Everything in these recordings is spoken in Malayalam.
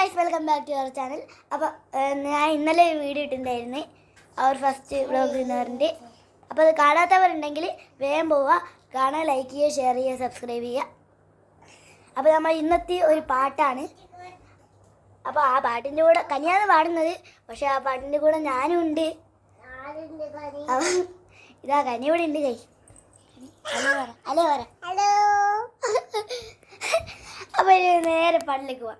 Guys, welcome back to our channel. അപ്പോൾ ഞാൻ ഇന്നലെ ഒരു വീഡിയോ ഇട്ടിട്ടുണ്ടായിരുന്നു, അവർ ഫസ്റ്റ് വ്ലോഗ് എന്ന് പറഞ്ഞിട്ട്. അപ്പോൾ അത് കാണാത്തവരുണ്ടെങ്കിൽ വേഗം പോവുക, കാണാൻ, ലൈക്ക് ചെയ്യുക, ഷെയർ ചെയ്യുക, സബ്സ്ക്രൈബ് ചെയ്യുക. അപ്പോൾ നമ്മൾ ഇന്നത്തെ ഒരു പാട്ടാണ്. അപ്പോൾ ആ പാട്ടിൻ്റെ കൂടെ കനിയാണ് പാടുന്നത്, പക്ഷെ ആ പാട്ടിൻ്റെ കൂടെ ഞാനും ഉണ്ട്. ഇതാ കനി ഇവിടെ ഉണ്ട്. കൈ ഹലോ പറ, ഹലോ പറ, ഹലോ. അപ്പോൾ നേരെ പാട്ടിലേക്ക് പോവാം.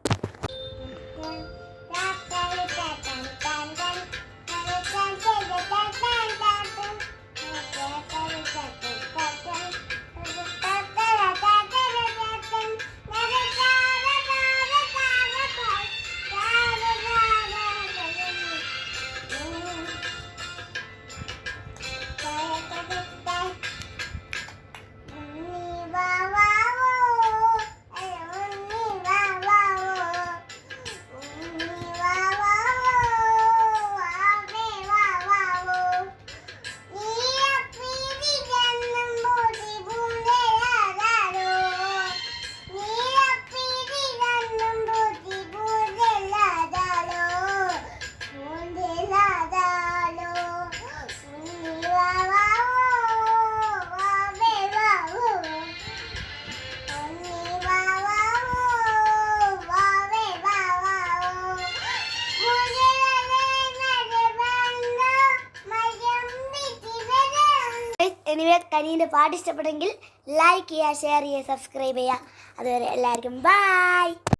എനിവേ, കനീൻ്റെ പാട്ട് ഇഷ്ടപ്പെട്ടെങ്കിൽ ലൈക്ക് ചെയ്യുക, ഷെയർ ചെയ്യുക, സബ്സ്ക്രൈബ് ചെയ്യുക. അതുവരെ എല്ലാവർക്കും ബൈ.